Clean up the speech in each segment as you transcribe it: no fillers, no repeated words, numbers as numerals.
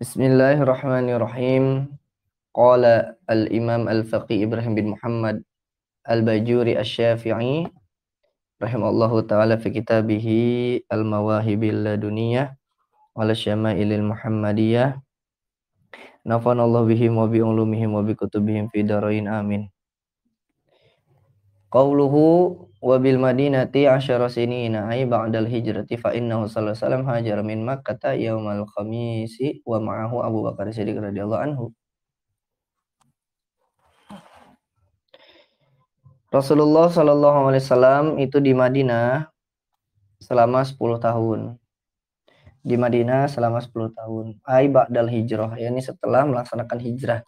Bismillahirrahmanirrahim. Qala al-Imam al-Faqih Ibrahim bin Muhammad al-Bajuri asy-Syafi'i rahimallahu taala fi kitabih al-Mawahibil Laduniyah wal Syama'ilil Muhammadiyah. Nafanallahu bihim wa bi ulumihim wa bi kutubihim fi darain amin. Qauluhu wa bil madinati asyara sinina ay ba'dal hijrati fa innahu sallallahu alaihi wasallam hajara min Makkah yaumal khamisi wa ma'ahu Abu Bakar Siddiq radhiyallahu anhu. Rasulullah Shallallahu Alaihi Wasallam itu di Madinah selama 10 tahun. Di Madinah selama 10 tahun. Ai ba'dal hijrah, yakni setelah melaksanakan hijrah.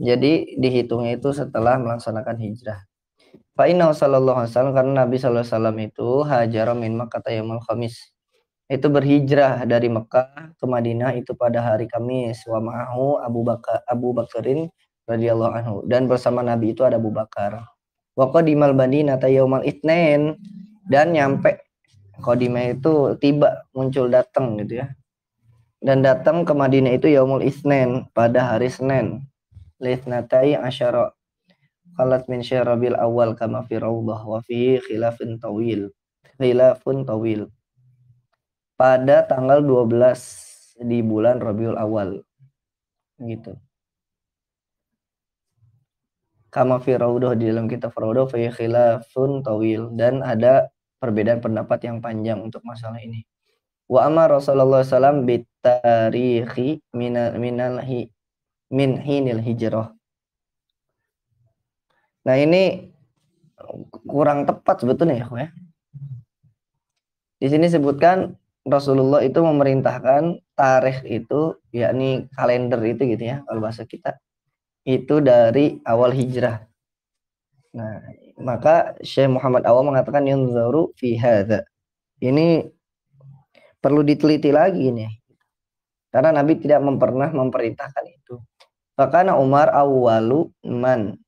Jadi dihitungnya itu setelah melaksanakan hijrah. Fa inna sallallahu alaihi wasallam, karena Nabi sallallahu alaihi wasallam itu hajara min Makkah yaumul khamis. Itu berhijrah dari Mekah ke Madinah itu pada hari Kamis. Wa ma'ahu Abu Bakarin radhiyallahu anhu, dan bersama Nabi itu ada Abu Bakar. Wa qadimal Madinah yaumal Itsnain, dan nyampe qadimah itu tiba, muncul, datang gitu ya. Dan datang ke Madinah itu yaumul Itsnain, pada hari Senin. Litsnatai asyara khalat min syarabil awal kama fi rawdah wa fi khilafun tawil. Pada tanggal 12 di bulan Rabiul Awal gitu. Kama fi rawdah, di dalam kitab rawdah, fi khilafun tawil, dan ada perbedaan pendapat yang panjang untuk masalah ini. Wa amara Rasulullah SAW bitarikhi min hinil hijrah. Nah ini kurang tepat sebetulnya ya. Di sini sebutkan Rasulullah itu memerintahkan tarikh itu, yakni kalender itu gitu ya kalau bahasa kita, itu dari awal hijrah. Nah, maka Syekh Muhammad Awam mengatakan yunzaru fi hadza. Ini perlu diteliti lagi nih. Karena Nabi tidak pernah memerintahkan itu. Fakana Umar awwalu man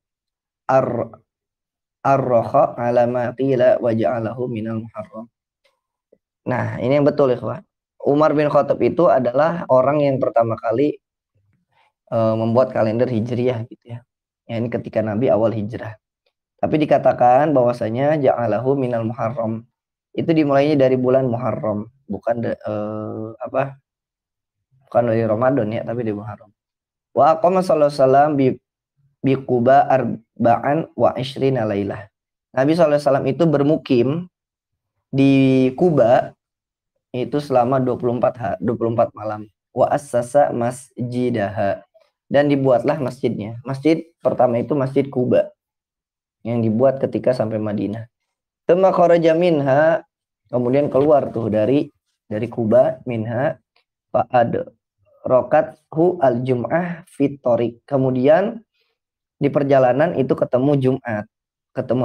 arroha ala ma qila wa ja'alahu minal muharram. Nah, ini yang betul ya. Umar bin Khattab itu adalah orang yang pertama kali membuat kalender hijriah gitu ya. Ya, ini ketika Nabi awal hijrah. Tapi dikatakan bahwasanya ja'alahu minal muharram. Itu dimulainya dari bulan Muharram, bukan bukan dari Ramadan ya, tapi dari Muharram. Wa aqama sallallahu alaihi wasallam bi Quba arba'an wa ishrina lailah. Nabi sallallahu alaihi wasallam itu bermukim di Kuba itu selama 24 malam. Wa assasa masjidaha, dan dibuatlah masjidnya. Masjid pertama itu Masjid Kuba yang dibuat ketika sampai Madinah. Tsumma kharaja minha, kemudian keluar tuh dari Kuba, minha fa'ad rokathu al-jum'ah fitorik. Kemudian di perjalanan itu ketemu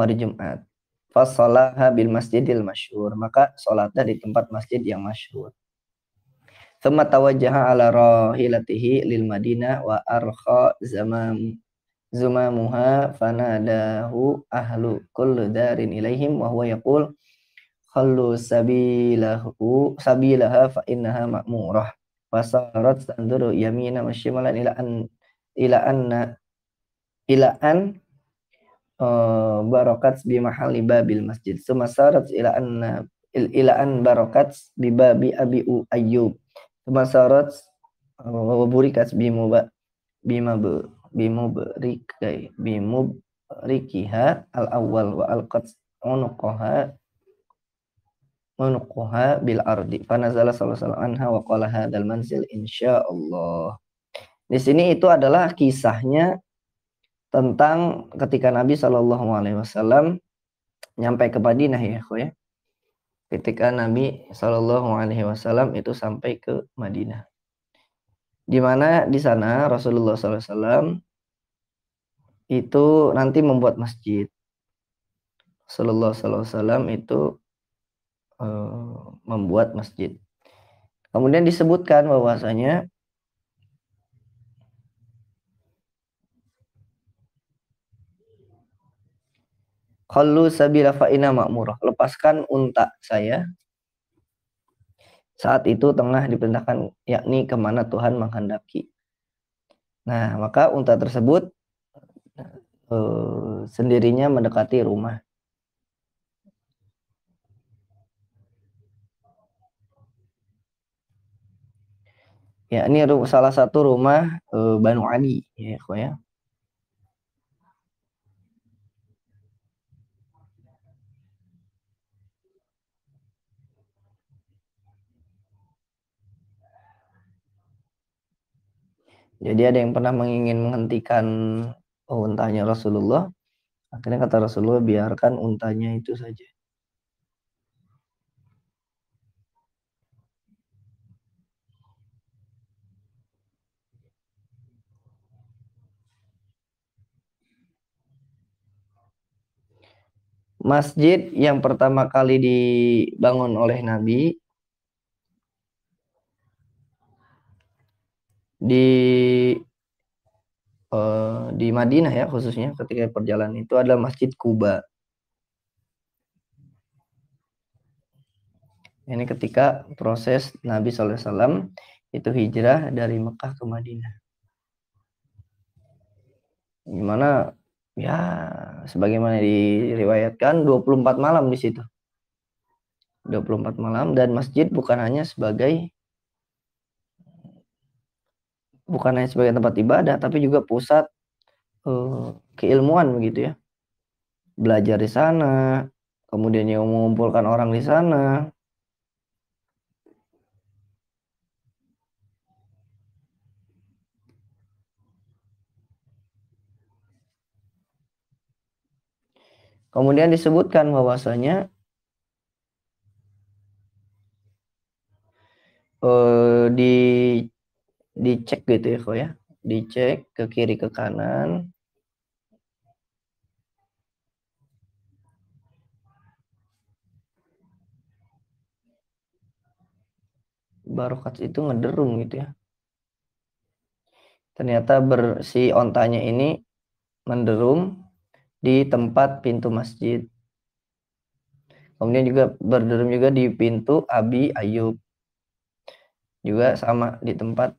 hari Jumat. Fasolaha bil masjidil masyhur, maka sholatnya di tempat masjid yang masyhur. Tsumma tawajjaha ala rahilatihi lil Madinah wa arkha zumamuha fanadahu ahlu kullu darin ilaihim wa huwa yaqul khallu sabilaha fa innaha ma'murah. Fasarat tanduru yamina wa shimalan ila an barakat bi mahalli babil masjid. Sumasarat ila an barakat bi babi abi ayyub. Sumasarat wa burikat bimubrikiha al awal wa alqat unuqaha bil ardi. Fanazala sallallahu alaihi wasallam anha wa qala hadzal manzil insyaallah. Di sini itu adalah kisahnya tentang ketika Nabi Shallallahu Alaihi Wasallam nyampe ke Madinah ya, ketika Nabi Shallallahu Alaihi Wasallam itu sampai ke Madinah, di mana di sana Rasulullah Sallallahu Alaihi Wasallam itu nanti membuat masjid. Rasulullah Sallallahu Alaihi Wasallam itu membuat masjid. Kemudian disebutkan bahwasanya khallu sabila fa inna ma'murah, lepaskan unta saya saat itu tengah diperintahkan, yakni kemana Tuhan menghendaki. Nah, maka unta tersebut sendirinya mendekati rumah. Ya, ini salah satu rumah Banu Adi, ya, ya. Jadi ada yang pernah menghentikan untanya Rasulullah. Akhirnya kata Rasulullah, biarkan untanya itu saja. Masjid yang pertama kali dibangun oleh Nabi di Madinah, ya, khususnya ketika perjalanan itu adalah Masjid Kuba. Ini ketika proses Nabi SAW itu hijrah dari Mekah ke Madinah. Gimana, ya, sebagaimana diriwayatkan 24 malam di situ. 24 malam, dan masjid bukan hanya sebagai tempat ibadah, tapi juga pusat keilmuan begitu, ya. Belajar di sana, kemudian yang mengumpulkan orang di sana. Kemudian disebutkan bahwasanya di dicek gitu, ya kok, ya. Dicek ke kiri ke kanan. Barokat itu ngederung gitu, ya. Ternyata si ontanya ini menderum di tempat pintu masjid. Kemudian juga berderum juga di pintu Abi Ayub. Juga sama di tempat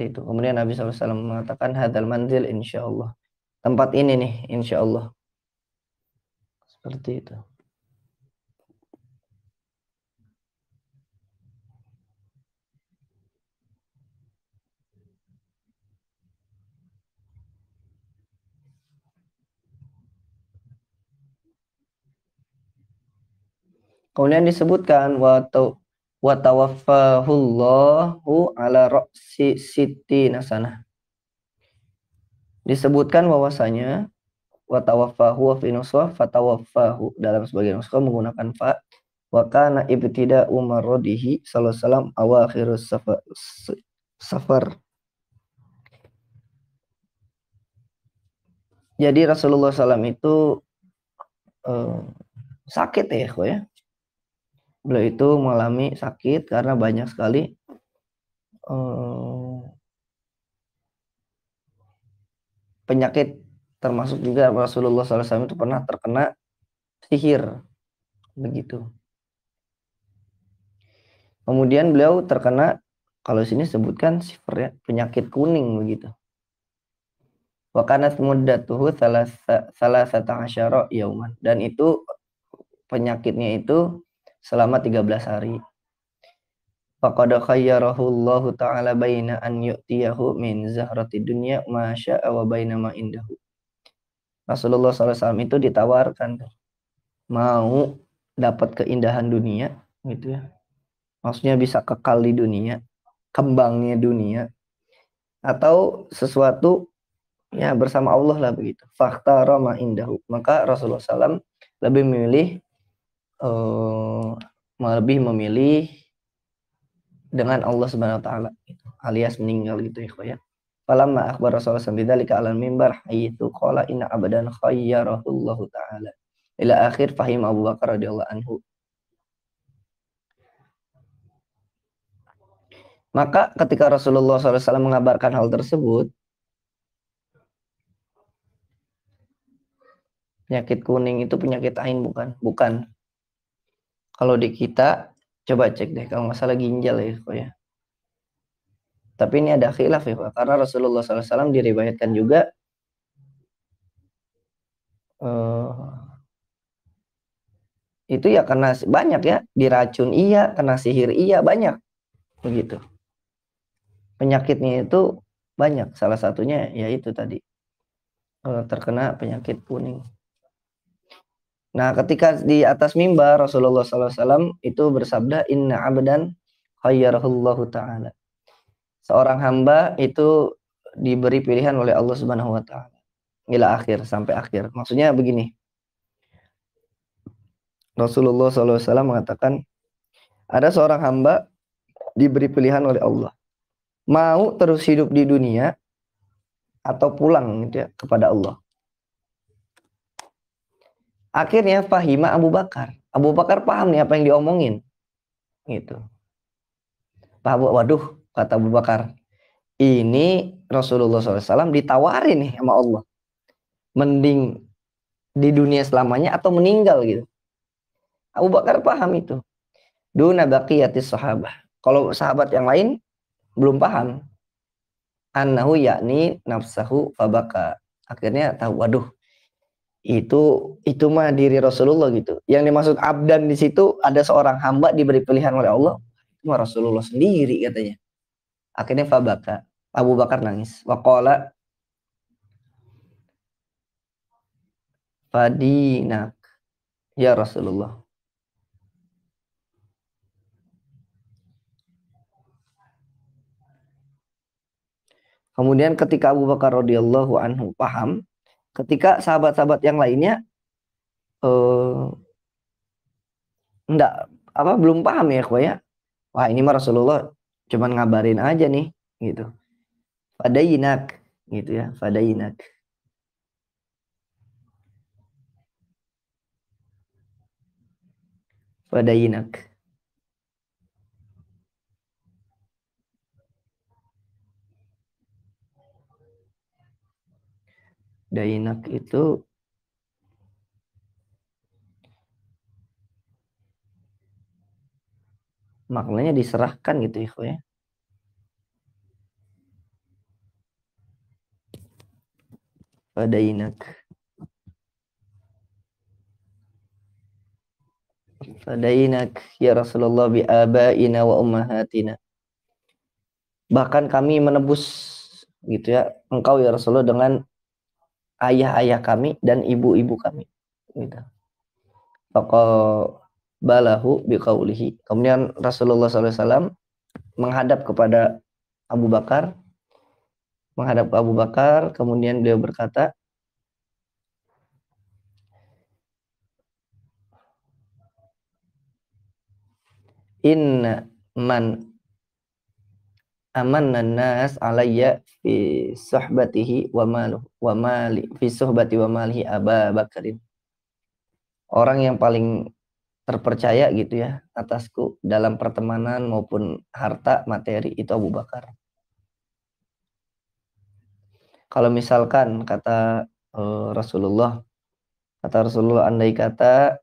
itu. Kemudian Nabi SAW mengatakan, hadal manzil insyaallah. Tempat ini nih insyaallah. Seperti itu. Kemudian disebutkan wa tawaffahullahu ala ra'si siti nasanah. Disebutkan bahwasanya wa tawaffahu wa fi nusrah fatawaffahu, dalam sebagian nusrah menggunakan fa, wa kana ibtida'u maradihi sallallahu alaihi wasallam awakhirus safar. Jadi Rasulullah SAW itu sakit, ya kok, ya. Beliau itu mengalami sakit karena banyak sekali penyakit, termasuk juga Rasulullah SAW itu pernah terkena sihir, begitu. Kemudian beliau terkena, kalau sini sebutkan sifar, ya, penyakit kuning, begitu. Wa kanat muddatuhu salasata asyara yauman, dan itu penyakitnya itu selama 13 hari. Faqad khayyarahu Allah Ta'ala baina an yu'tiyahu min zahrati dunya ma sya'a wa baina ma indahu. Rasulullah SAW itu ditawarkan mau dapat keindahan dunia, gitu, ya. Maksudnya bisa kekal di dunia, kembangnya dunia, atau sesuatu, ya, bersama Allah lah, begitu. Fakhtara ma indahu. Maka Rasulullah SAW lebih memilih dengan Allah Subhanahu wa taala, gitu, alias meninggal, gitu, ya. Falamma akhbar Rasulullah bidzalika 'alal mimbar haitsu qala inna abadan khayyarahullahu ta'ala ila akhir fahim Abu Bakar radhiyallahu anhu. Maka ketika Rasulullah SAW mengabarkan hal tersebut, penyakit kuning itu penyakit ain, bukan. Kalau di kita Coba cek deh kalau nggak salah ginjal ya kok ya. Tapi ini ada khilaf ya Pak. Karena Rasulullah SAW diriwayatkan juga eh, itu ya karena banyak ya, diracun iya, kena sihir iya, banyak begitu. Penyakitnya itu banyak. Salah satunya ya itu tadi terkena penyakit kuning. Nah, ketika di atas mimbar Rasulullah SAW itu bersabda, Inna abdan khayyarahullahu ta'ala. Seorang hamba itu diberi pilihan oleh Allah Subhanahu wa taala. Ila akhir, sampai akhir. Maksudnya begini. Rasulullah SAW mengatakan, ada seorang hamba diberi pilihan oleh Allah. Mau terus hidup di dunia atau pulang gitu ya, kepada Allah. Akhirnya fahima Abu Bakar. Abu Bakar paham nih apa yang diomongin. Gitu. Waduh, kata Abu Bakar. Ini Rasulullah SAW ditawarin nih sama Allah. Mending di dunia selamanya atau meninggal gitu. Abu Bakar paham itu. Duna baqiyatis sahabah. Kalau sahabat yang lain belum paham. Annahu yakni nafsahu fabaka. Akhirnya tahu, waduh, itu mah diri Rasulullah gitu. Yang dimaksud abdan di situ ada seorang hamba diberi pilihan oleh Allah. Itu mah Rasulullah sendiri katanya. Akhirnya fabaka. Abu Bakar nangis. Waqala fadinak ya Rasulullah. Kemudian ketika Abu Bakar radhiyallahu anhu paham, ketika sahabat-sahabat yang lainnya eh, enggak apa belum paham ya kok ya. Wah, ini mah Rasulullah cuman ngabarin aja nih gitu. Fadayinak gitu ya, fadayinak. Fadayinak. Dainak itu maknanya diserahkan gitu ya kok ya. Fadainak. Fadainak ya Rasulullah bi abaina wa ummahatina. Bahkan kami menebus gitu ya engkau ya Rasulullah dengan ayah-ayah kami dan ibu-ibu kami gitu. Balahu biqaulihi. Kemudian Rasulullah SAW menghadap kepada Abu Bakar, kemudian beliau berkata, Inna man amanna nas alayya fi suhbatihi wa mali fi suhbati wa malihi Aba Bakarin. Orang yang paling terpercaya gitu ya atasku dalam pertemanan maupun harta materi itu Abu Bakar. Kalau misalkan kata Rasulullah andai kata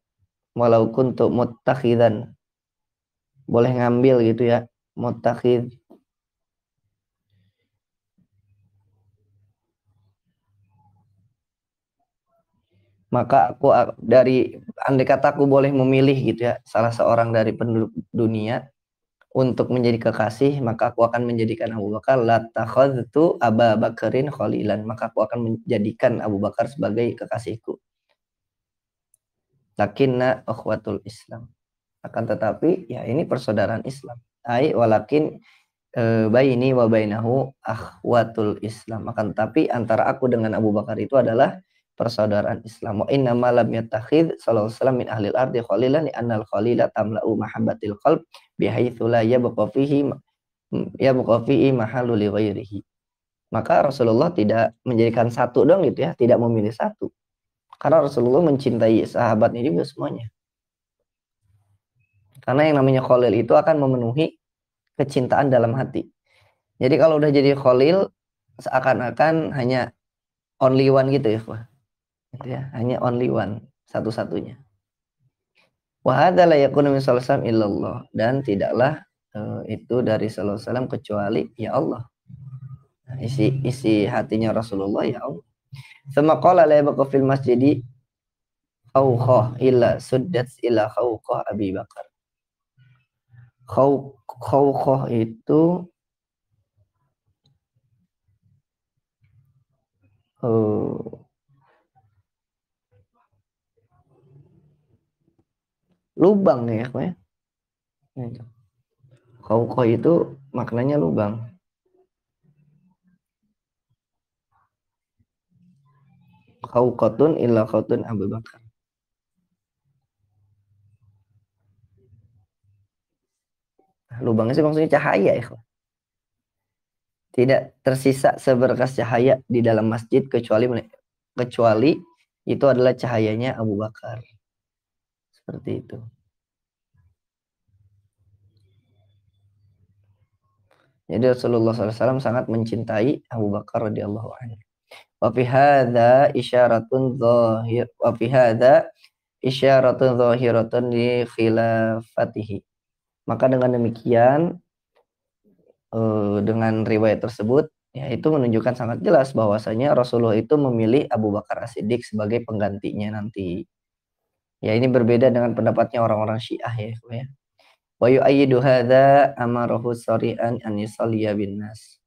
walau kuntu muttakhidan, boleh ngambil gitu ya, muttakhid, maka aku dari andai kata aku boleh memilih gitu ya salah seorang dari penduduk dunia untuk menjadi kekasih, maka aku akan menjadikan Abu Bakar. La takhadtu Aba Bakarin khalilan, maka aku akan menjadikan Abu Bakar sebagai kekasihku. Lakinna akhwatul Islam, akan tetapi ya ini persaudaraan Islam. Ai walakin baini wa bainahu akhwatul Islam, akan tetapi antara aku dengan Abu Bakar itu adalah persaudaraan Islam. Wa inna ma lam yattakhidh sallallahu alaihi wasallam min ahlil ardi khalilan li annal khalila tamla'u mahabbatil qalb bihaitsu la yabqa fihi mahallu li ghairihi. Maka Rasulullah tidak menjadikan satu dong gitu ya, tidak memilih satu. Karena Rasulullah mencintai sahabatnya juga semuanya. Karena yang namanya khalil itu akan memenuhi kecintaan dalam hati. Jadi kalau udah jadi khalil seakan-akan hanya only one gitu ya, Pak. Gitu ya, hanya only one, satu-satunya. Wa hadza la yakunu min sallallahu alaihi wasallam illallah, dan tidaklah itu dari sallallahu alaihi wasallam kecuali ya Allah. Isi hatinya Rasulullah ya Allah. Sama qala la yabqa fil masjidi khawqah illa suddat ila khawqah Abi Bakar. Khawqah itu lubang ya, ya. Khawqah itu maknanya lubang. Khawqatun illa khawqatun Abu Bakar. Lubangnya sih maksudnya cahaya ya. Tidak tersisa seberkas cahaya di dalam masjid kecuali itu adalah cahayanya Abu Bakar. Seperti itu. Jadi Rasulullah SAW sangat mencintai Abu Bakar radhiyallahu anhu. Wa fi hadza isyaratun zahir wa fi hadza isyaratun zahiratun li khilafatihi. Maka dengan demikian dengan riwayat tersebut ya itu menunjukkan sangat jelas bahwasanya Rasulullah itu memilih Abu Bakar As-Siddiq sebagai penggantinya nanti. Ya ini berbeda dengan pendapatnya orang-orang Syiah ya. Wa yu'ayyidu hadza amarahu sari'an an yusalliya bin nas.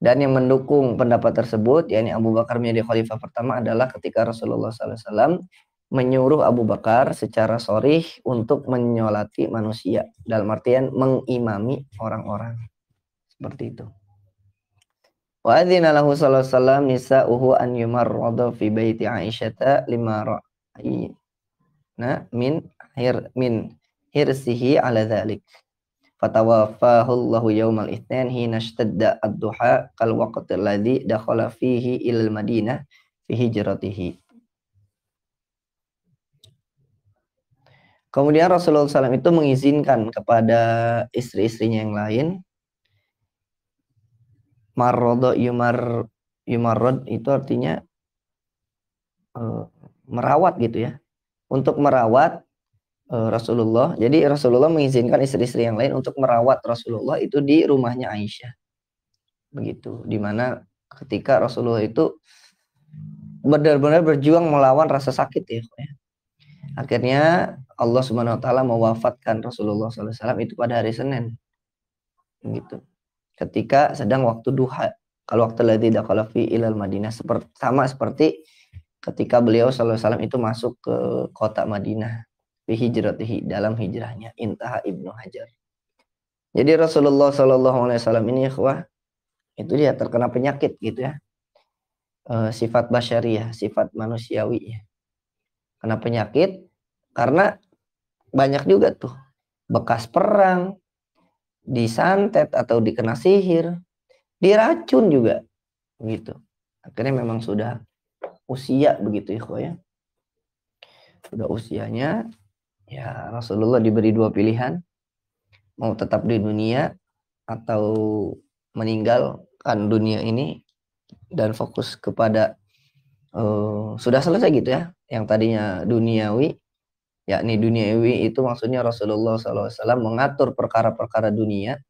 Dan yang mendukung pendapat tersebut yakni Abu Bakar menjadi khalifah pertama adalah ketika Rasulullah SAW menyuruh Abu Bakar secara sharih untuk menyolati manusia, dalam artian mengimami orang-orang. Seperti itu. Wa adzina lahu sallallahu alaihi wasallam nisa'uhu an yumarrada fi baiti Aisyata lima ra'ayna min hirsihi ala dzalik. Fatawaffahu Allahu yaumal itsnain hina ishtadda ad-duha kal waqti alladhi dakhala fihi ilal Madinah fi hijratihi. Kemudian Rasulullah SAW itu mengizinkan kepada istri-istrinya yang lain. Marrodo yumarrod itu artinya merawat gitu ya. Untuk merawat Rasulullah. Jadi Rasulullah mengizinkan istri-istri yang lain untuk merawat Rasulullah itu di rumahnya Aisyah. Begitu. Dimana ketika Rasulullah itu benar-benar berjuang melawan rasa sakit ya. Akhirnya Allah Subhanahu wa taala mewafatkan Rasulullah SAW itu pada hari Senin. Gitu. Ketika sedang waktu duha. Kalau waktu ladzi dakhala fi ilal Madinah sama seperti ketika beliau sallallahu alaihi wasallam itu masuk ke kota Madinah fi hijratihi dalam hijrahnya, intaha Ibnu Hajar. Jadi Rasulullah sallallahu alaihi wasallam ini ikhwah itu dia terkena penyakit gitu ya. Sifat basyariyah, sifat manusiawi ya. Kena penyakit karena banyak juga tuh bekas perang, disantet atau dikena sihir, diracun juga gitu. Akhirnya memang sudah usia begitu ya. Sudah usianya ya Rasulullah diberi dua pilihan, mau tetap di dunia atau meninggalkan dunia ini dan fokus kepada sudah selesai gitu ya. Yang tadinya duniawi, yakni duniawi itu maksudnya Rasulullah SAW mengatur perkara-perkara dunia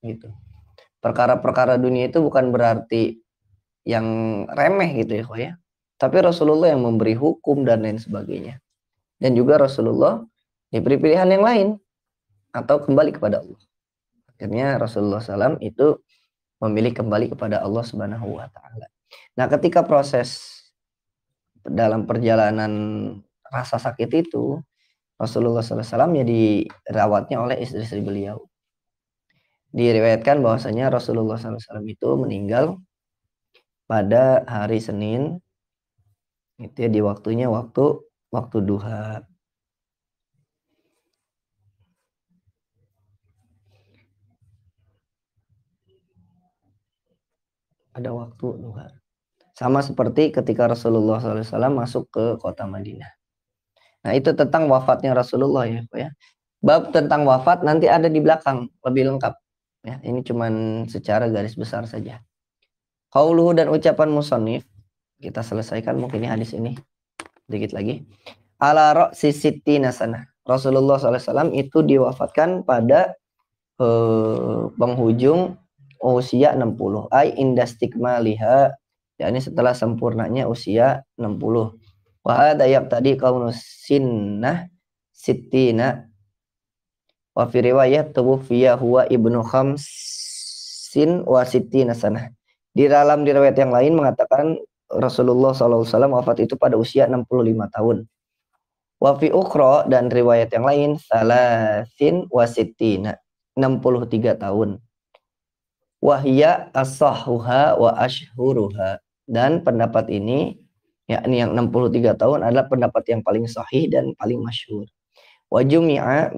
gitu. Perkara-perkara dunia itu bukan berarti yang remeh gitu ya. Tapi Rasulullah yang memberi hukum dan lain sebagainya. Dan juga Rasulullah diberi pilihan yang lain atau kembali kepada Allah. Akhirnya Rasulullah SAW itu memilih kembali kepada Allah Subhanahu wa taala. Nah, ketika proses dalam perjalanan rasa sakit itu, Rasulullah SAW ya dirawatnya oleh istri-istri beliau. Diriwayatkan bahwasanya Rasulullah SAW itu meninggal pada hari Senin, itu ya di waktunya waktu duha. Ada waktu duha. Sama seperti ketika Rasulullah SAW masuk ke kota Madinah. Nah itu tentang wafatnya Rasulullah ya. Bab tentang wafat nanti ada di belakang lebih lengkap. Ya, ini cuman secara garis besar saja. Qauluhu dan ucapan musannif kita selesaikan mungkin hadis ini dikit lagi. Ala ra'si sittina sanah. Rasulullah SAW itu diwafatkan pada penghujung usia 60. Ai indastikmaliha, yakni setelah sempurnanya usia 60. Wa hadza yaqtadi kaunu sinnah sittina. Wa fi riwayat tuwfiya huwa ibnu khamsin wa sittina sanah. Di dalam riwayat yang lain mengatakan Rasulullah SAW wafat itu pada usia 65 tahun. Wa fi ukhra, dan riwayat yang lain salasin wa sittina, 63 tahun. Wahya as-sahhuha wa ashhuruha, dan pendapat ini yakni yang 63 tahun adalah pendapat yang paling sahih dan paling masyhur. Wa jumi'a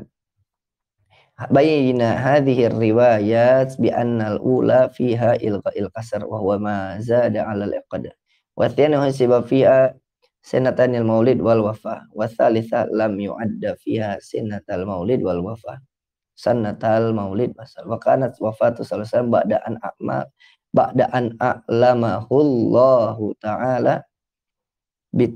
baina hadhihi riwayat bi anna al-ula fiha ilqa'il qasr wa huwa ma zada 'ala al-iqd. Wa thaniha sibab fiha sanatanil maulid wal wafa. Wa thalitha lam yu'adda fiha sanatal maulid wal wafa. Sanatal maulid basal. Wa kanat wafatu sallallahu ba'da an a'lamahullahu ta'ala bi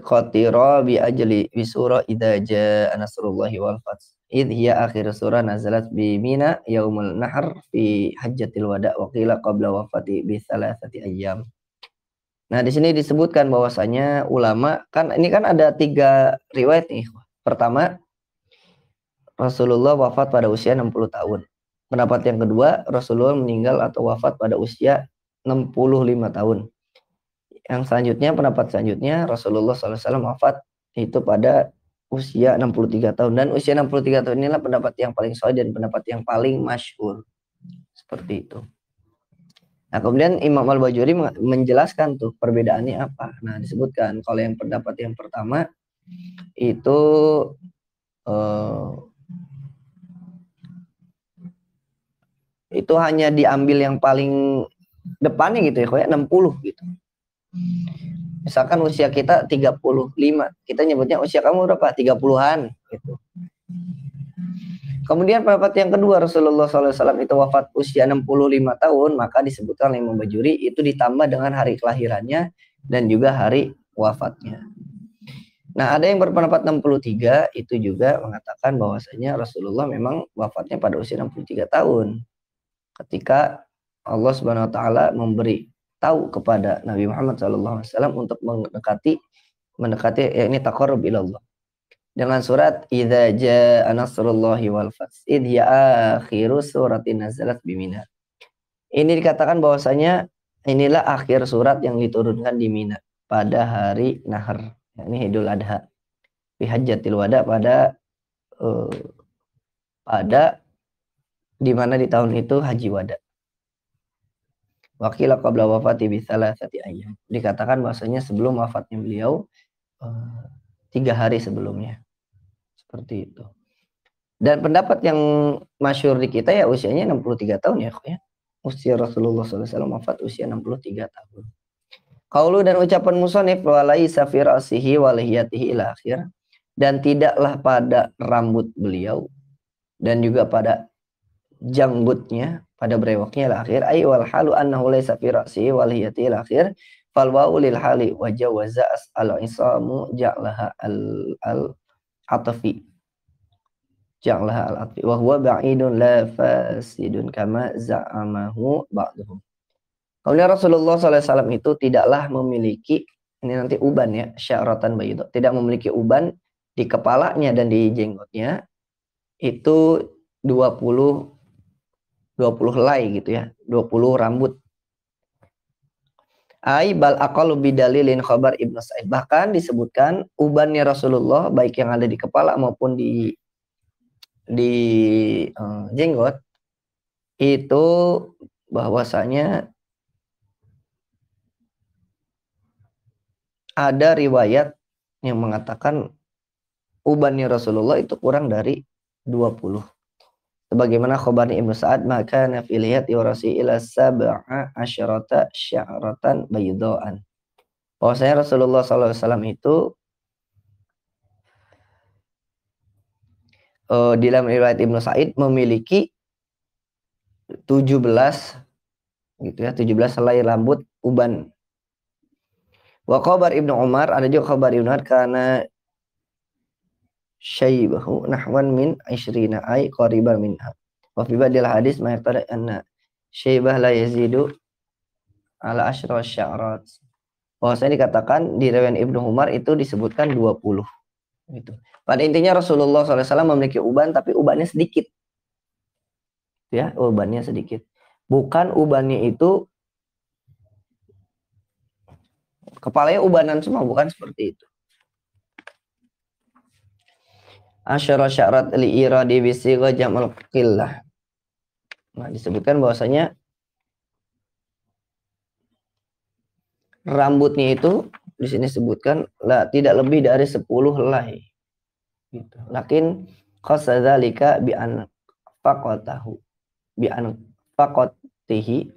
qatira bi ajli bi surah idza jaa nasrullahi wal fath. Idh hiya akhir surah nazalat bi Mina yaumul nahr fi hajjatil wada wa qila qabla wafati bi thalathati ayyam. Nah, di sini disebutkan bahwasanya ulama, kan ini kan ada 3 riwayat nih. Pertama, Rasulullah wafat pada usia 60 tahun. Pendapat yang kedua, Rasulullah meninggal atau wafat pada usia 65 tahun. Yang selanjutnya, pendapat selanjutnya, Rasulullah SAW wafat itu pada usia 63 tahun. Dan usia 63 tahun inilah pendapat yang paling sahih dan pendapat yang paling masyhur. Seperti itu. Nah, kemudian Imam Al-Bajuri menjelaskan tuh perbedaannya apa. Nah, disebutkan kalau yang pendapat yang pertama itu hanya diambil yang paling depannya gitu ya, kayak 60 gitu. Misalkan usia kita 35, kita nyebutnya usia kamu berapa? 30-an gitu. Kemudian pendapat yang kedua, Rasulullah SAW itu wafat usia 65 tahun, maka disebutkan oleh Imam Bajuri itu ditambah dengan hari kelahirannya dan juga hari wafatnya. Nah, ada yang berpendapat 63 itu juga mengatakan bahwasanya Rasulullah memang wafatnya pada usia 63 tahun. Ketika Allah Subhanahu wa taala memberi tahu kepada Nabi Muhammad SAW untuk mendekati ini taqarrub ilallah dengan surat idza jaa nasrullahi wal fath idh ya akhiru suratin nazalat bi Mina. Ini dikatakan bahwasanya inilah akhir surat yang diturunkan di Mina pada hari Nahar, yakni Idul Adha, fi hajjatil wada, pada di mana di tahun itu haji wada. Wa qila qabla wafati bi thalathati ayyam. Dikatakan bahwasanya sebelum wafatnya beliau 3 hari sebelumnya. Seperti itu. Dan pendapat yang masyhur di kita ya usianya 63 tahun ya. Usia Rasulullah SAW wafat usia 63 tahun. Qaulu dan ucapan musannif wa laisa fi ra'sihi wa lihiyatihi ila akhir, dan tidaklah pada rambut beliau dan juga pada janggutnya, pada brewoknya ila akhir, ay wal halu annahu laisa fi ra'sihi wa lihiyatihi ila akhir. Fal wa'u lil hali wa jawaza al-isamu ja'laha al-atfi ja'laha al-atfi wa huwa ba'idun la fasidun kama za'amahu ba'duhum. Kemudian Rasulullah SAW itu tidaklah memiliki, ini nanti uban ya, sya'ratan bayidha, tidak memiliki uban di kepalanya dan di jenggotnya itu 20 helai gitu ya, 20 rambut. Ai bal aqallu bidalilin khabar Ibnu Sa'id. Bahkan disebutkan ubannya Rasulullah baik yang ada di kepala maupun di jenggot itu bahwasanya ada riwayat yang mengatakan ubannya Rasulullah itu kurang dari 20. Sebagaimana khabarnya Ibnu Sa'ad, maka nafiliyat yurasi ila sab'a asyarata sya'ratan baydaan. Bahwasanya Rasulullah SAW itu di dalam riwayat Ibnu Sa'id memiliki 17 gitu ya, 17 helai rambut uban. Wa khabar Ibnu Umar, ada juga khabar Ibnu Umar, karena syaibahu nahwan min 20 ay qariban minha. Wa fi badil hadis ma yaqtadi anna syaibah la yazidu ala asyra sya'rat. Bahwasanya dikatakan di riwayat Ibnu Umar itu disebutkan 20 gitu. Pada intinya Rasulullah SAW memiliki uban tapi ubannya sedikit. Ya, ubannya sedikit. Bukan ubannya itu kepalanya ubanan semua, bukan seperti itu. Asyara syarat li iradi bisigha jam'al qillah. Nah, disebutkan bahwasanya rambutnya itu di sini sebutkan tidak lebih dari 10 helai. Gitu. Lakin qasadzalika bi an faqatahu bi an faqatihi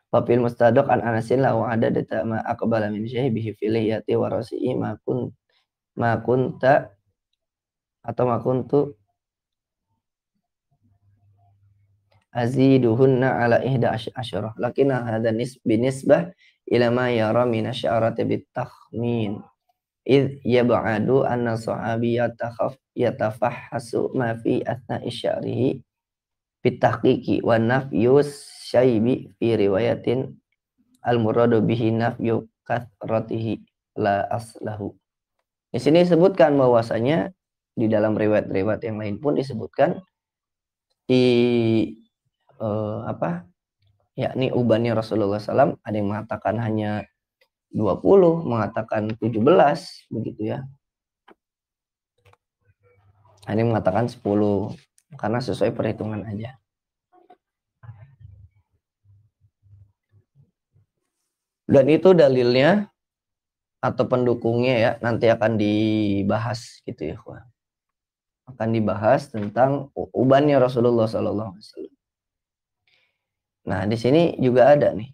wa fil mustadrak an Anasin lahu adada ma aqbala min syaibihi fil yati wa rasi'i ma kunta atau ma kuntu aziduhunna ala ihda asyarah lakin hadha binisbah ila ma yara min asy'arati bit takhmin id yab'adu anna sahabi yatafahhasu ma fi athna'i sya'rihi bit tahqiqi wa nafyus syaibi fi riwayatin al muradu bihi nafyu kathratihi la aslahu. Di sini disebutkan bahwasanya di dalam riwayat-riwayat yang lain pun disebutkan di yakni ubannya Rasulullah SAW ada yang mengatakan hanya 20, mengatakan 17 begitu ya. Ada yang mengatakan 10 karena sesuai perhitungan aja. Dan itu dalilnya atau pendukungnya ya nanti akan dibahas gitu ya, akan dibahas tentang ubannya Rasulullah SAW. Nah di sini juga ada nih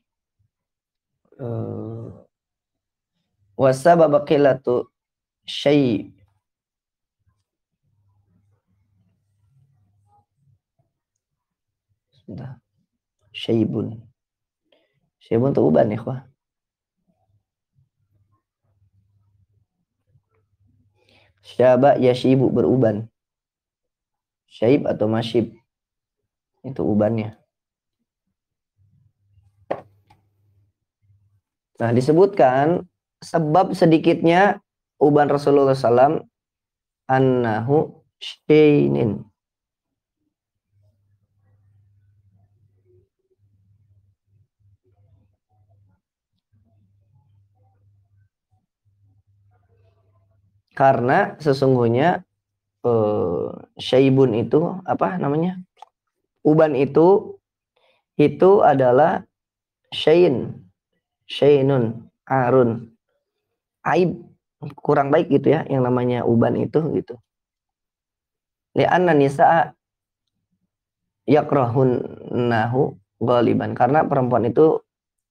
wasabab qillatu syai' syaibun itu uban ya ikhwah. Syaba yashibu beruban. Syaib atau masyib itu ubannya. Nah disebutkan sebab sedikitnya uban Rasulullah SAW annahu syainin. Karena sesungguhnya syaibun itu apa namanya? Uban itu adalah syainun, arun, aib, kurang baik gitu ya yang namanya uban itu gitu. Li'anna nisa'a yakrahunnahu ghaliban, karena perempuan itu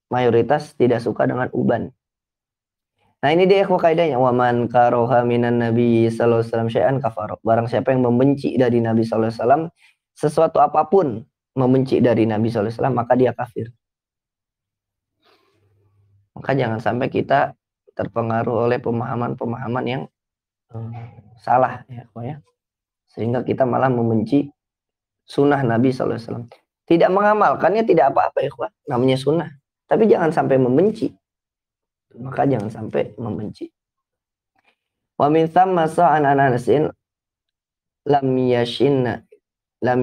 mayoritas tidak suka dengan uban. Nah ini dia kaidahnya, wa man karoha minan nabi sallallahu alaihi wasallam syai'an kafara. Barang siapa yang membenci dari Nabi sallallahu alaihi wasallam sesuatu apapun, membenci dari Nabi sallallahu alaihi wasallam maka dia kafir. Maka jangan sampai kita terpengaruh oleh pemahaman-pemahaman yang salah ya, sehingga kita malah membenci sunnah Nabi sallallahu alaihi wasallam. Tidak mengamalkannya tidak apa-apa ya, namanya sunnah. Tapi jangan sampai membenci. Maka jangan sampai membenci. Wa min thamma sa'an Anasin lam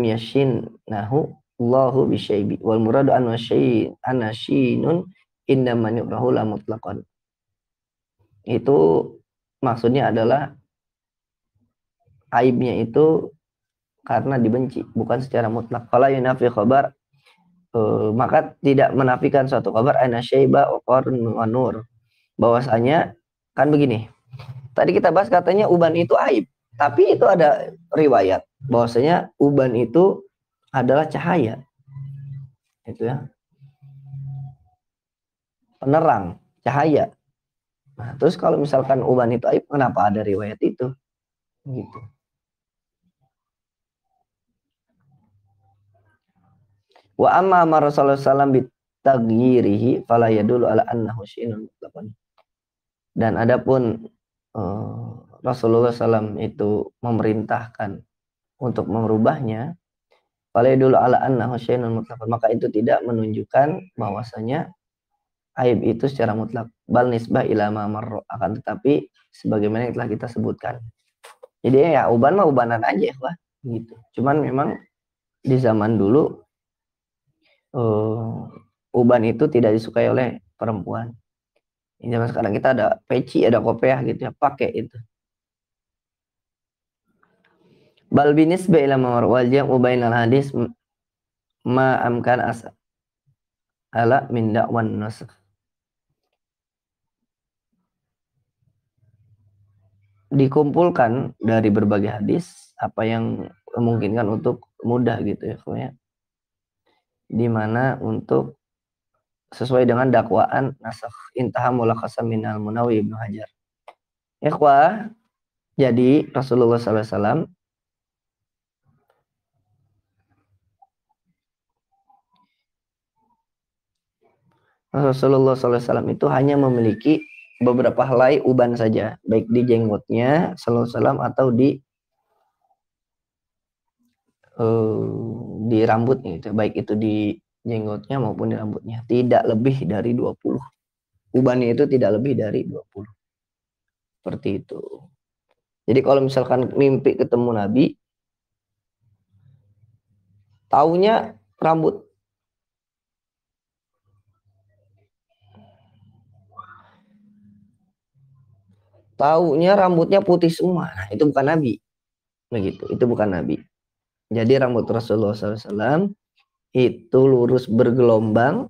yashinnahu Allahu bisyaibi wal muradu an syai'in anashinun inda man yukrahu la mutlaqan. Itu maksudnya adalah aibnya itu karena dibenci, bukan secara mutlak. Fala yunafi khabar, maka tidak menafikan suatu kabar anasyaiba wa qarun wa nur. Bahwasanya kan begini. Tadi kita bahas katanya uban itu aib, tapi itu ada riwayat bahwasanya uban itu adalah cahaya. Itu ya. Penerang, cahaya. Nah, terus kalau misalkan uban itu aib, kenapa ada riwayat itu? Gitu. Wa amma Rasulullah sallallahu alaihi wasallam bitaghirihi fala yadullu ala annahu syai'un mutlaqan. Dan adapun Rasulullah SAW itu memerintahkan untuk merubahnya, falayadullu ala annahu syai'un mutlaq, maka itu tidak menunjukkan bahwasanya aib itu secara mutlak, bal nisbah ila ma marra, akan tetapi sebagaimana yang telah kita sebutkan. Jadi ya uban mah ubanan aja lah gitu. Cuman memang di zaman dulu uban itu tidak disukai oleh perempuan. Di zaman sekarang kita ada peci, ada kopiah gitu ya, pakai itu. Bal binisbah ila ma marra wal jam'u bainal hadis ma amkan ala min da'wan nasakh. Dikumpulkan dari berbagai hadis apa yang memungkinkan untuk mudah gitu ya, di mana untuk sesuai dengan dakwaan nasakh intaha mulakhasan minal Munawi Ibnu Hajar. Ikhwah, jadi Rasulullah SAW itu hanya memiliki beberapa helai uban saja, baik di jenggotnya SAW atau di rambutnya gitu, baik itu di jenggotnya maupun di rambutnya, tidak lebih dari 20. Ubannya itu tidak lebih dari 20. Seperti itu. Jadi kalau misalkan mimpi ketemu Nabi, taunya rambut. Taunya rambutnya putih semua. Nah, itu bukan Nabi. Begitu, itu bukan Nabi. Jadi rambut Rasulullah SAW itu lurus bergelombang,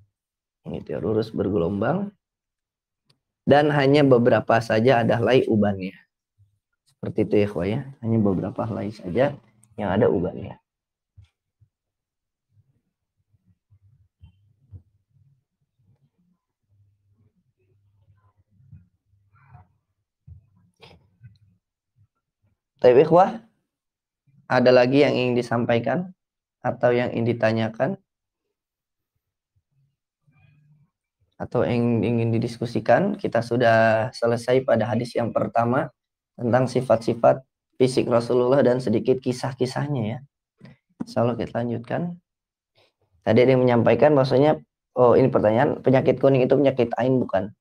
gitu ya, lurus bergelombang, dan hanya beberapa saja ada helai ubannya. Seperti itu ya, ya. Hanya beberapa helai saja yang ada ubannya. Tapi ikhwah, ada lagi yang ingin disampaikan atau yang ingin ditanyakan atau yang ingin didiskusikan? Kita sudah selesai pada hadis yang pertama tentang sifat-sifat fisik Rasulullah dan sedikit kisah-kisahnya ya. Insyaallah kita lanjutkan. Tadi ada yang menyampaikan bahwasanya, oh ini pertanyaan, penyakit kuning itu penyakit ain bukan?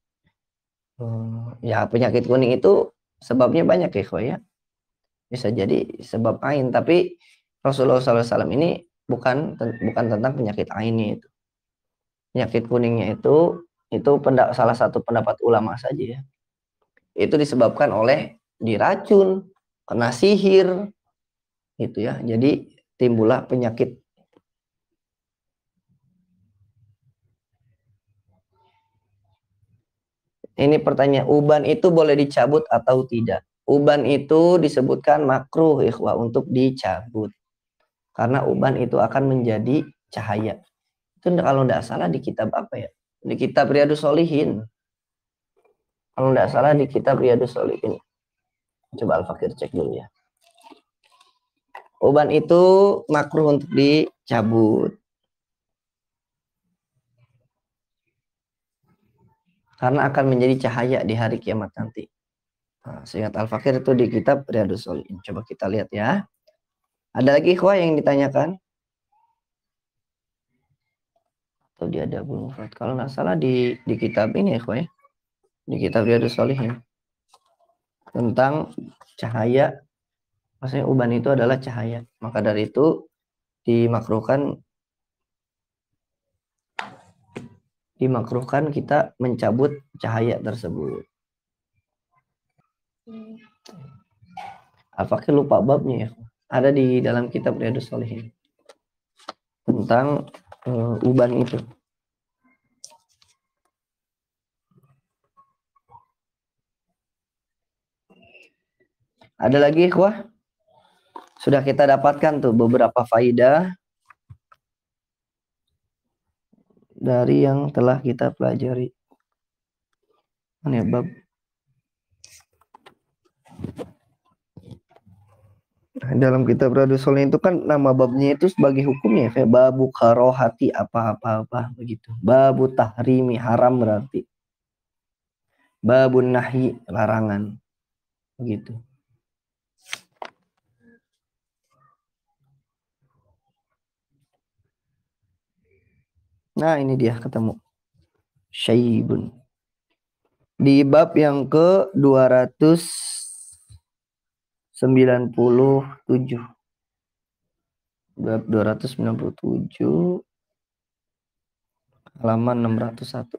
Ya penyakit kuning itu sebabnya banyak ya. Bisa jadi sebab ain, tapi Rasulullah SAW ini bukan tentang penyakit ainnya itu. Penyakit kuningnya itu salah satu pendapat ulama saja ya. Itu disebabkan oleh diracun, kena sihir, gitu ya. Jadi timbullah penyakit. Ini pertanyaan, uban itu boleh dicabut atau tidak? Uban itu disebutkan makruh ikhwah untuk dicabut. Karena uban itu akan menjadi cahaya. Itu kalau tidak salah di kitab apa ya? Di kitab Riyadhus Shalihin. Kalau tidak salah di kitab Riyadhus Shalihin. Coba Al-Fakir cek dulu ya. Uban itu makruh untuk dicabut. Karena akan menjadi cahaya di hari kiamat nanti. Nah, seingat Al-Fakir itu di kitab Riyadhus Shalihin. Coba kita lihat ya. Ada lagi ikhwah yang ditanyakan? Atau di Adabul Mufrad? Kalau nggak salah di kitab ini ikhwah ya. Di kitab Riyadhus Shalihin. Tentang cahaya. Maksudnya uban itu adalah cahaya. Maka dari itu dimakruhkan kita mencabut cahaya tersebut. Al-Fakir lupa babnya ya. Ada di dalam kitab Riyadhus Shalihin tentang uban itu. Ada lagi ikhwah? Sudah kita dapatkan tuh beberapa faidah dari yang telah kita pelajari. Ini bab. Dalam kitab Riyadhus Shalihin itu kan nama babnya itu sebagai hukumnya kayak babu karohati apa-apa begitu. Babu tahrimi haram berarti. Babun nahi larangan begitu. Nah, ini dia ketemu. Syaibun. Di bab yang ke 297. Bab 297 halaman 601.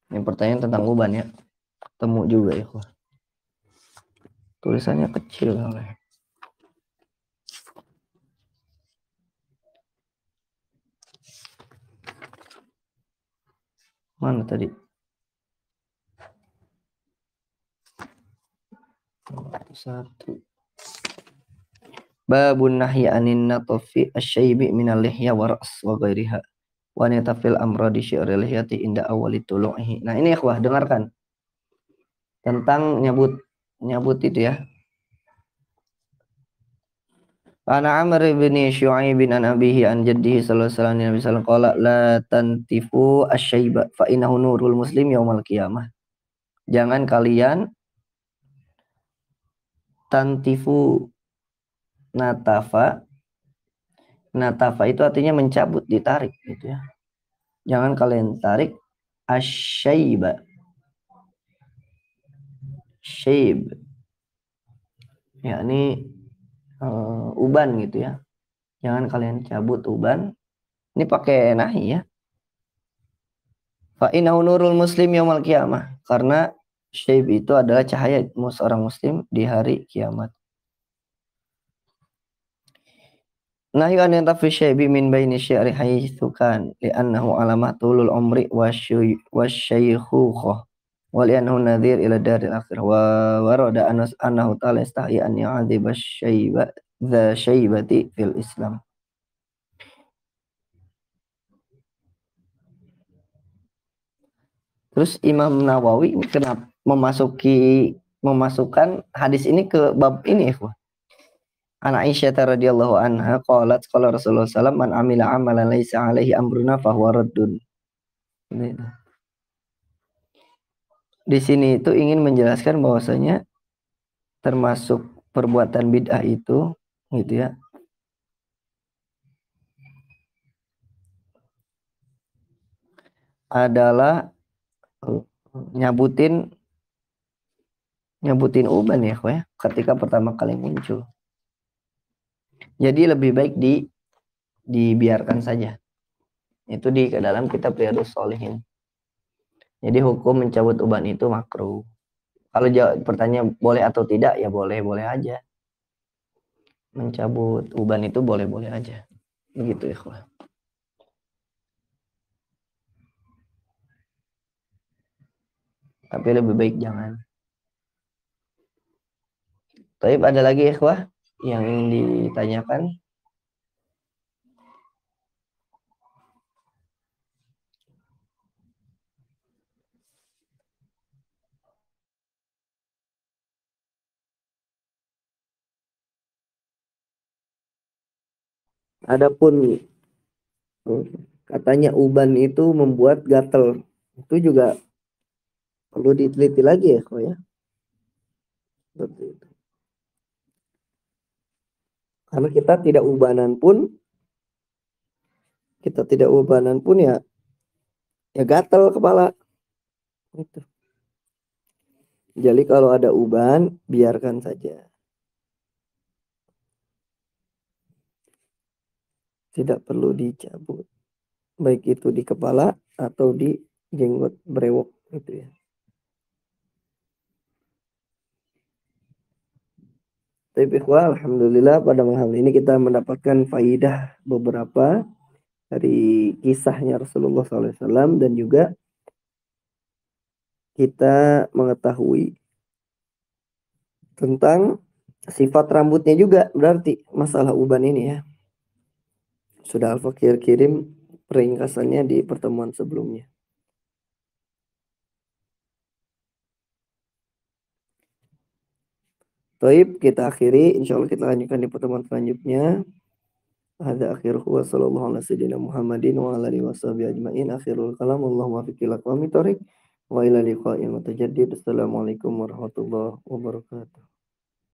Ini pertanyaan tentang uban ya. Ketemu juga ya. Tulisannya kecil soalnya. Mana tadi? Satu. Babun nahyi anin natfi asyaibi minal lihya wa ra's wa ghairiha. Wa natafil amradi syi'ri lihyati inda awali tulu'ihi. Nah, ini ikhwah dengarkan. Tentang nyabut itu ya. Ana Amr bin Syu'aib bin an abihi an jaddihi sallallahu alaihi wasallam qala la tantifu asyaiba fa innahu nurul muslim yaumal qiyamah. Jangan kalian tantifu natafa. Natafa itu artinya mencabut, ditarik gitu ya. Jangan kalian tarik asyaiba. Syaib. Yakni uban gitu ya. Jangan kalian cabut uban. Ini pakai nahi ya. Fa innahu nurul muslim yaumal qiyamah. Karena syaib itu adalah cahaya seorang muslim di hari kiamat. Nahyu an yantafi syaibi min baini syi'ri haitsu kan li'annahu alamatul umri wasyaykhukhah wa li'annahu nadhir ila daril akhirah wa warada annahu ta'ala yastahi an yu'adziba syaiba dza syaibati fil Islam. Terus Imam Nawawi kenapa memasukkan hadis ini ke bab ini ya? An Aisyah radhiyallahu anha qalat qala Rasulullah sallallahu alaihi wasallam man amila amalan laisa alaihi amruna fahuwa raddun. Di sini itu ingin menjelaskan bahwasanya termasuk perbuatan bid'ah itu gitu ya. Adalah nyabutin uban ya, ketika pertama kali muncul. Jadi lebih baik dibiarkan saja. Itu di dalam kitab Riyadhus Shalihin. Jadi hukum mencabut uban itu makruh. Kalau pertanyaan boleh atau tidak, ya boleh aja. Mencabut uban itu boleh aja. Begitu ya, tapi lebih baik jangan. Tapi ada lagi ikhwah yang ingin ditanyakan? Adapun katanya uban itu membuat gatal, itu juga perlu diteliti lagi ya, kok ya. Seperti itu. Karena kita tidak ubanan pun ya gatal kepala. Itu. Jadi kalau ada uban biarkan saja. Tidak perlu dicabut. Baik itu di kepala atau di jenggot brewok gitu ya. Tapi alhamdulillah pada malam ini kita mendapatkan faidah beberapa dari kisahnya Rasulullah SAW dan juga kita mengetahui tentang sifat rambutnya juga, berarti masalah uban ini ya. Sudah Al-Fakir kirim peringkasannya di pertemuan sebelumnya. Baik, kita akhiri. Insya Allah kita lanjutkan di pertemuan selanjutnya. Hadza akhiruhu wa sallallahu ala sayyidina Muhammadin wa ala alihi washabihi ajmain. Akhirul kalam. Allahumma fiqil aqwami thoriq wa ila liqa'il mutajaddid. Assalamualaikum warahmatullahi wabarakatuh.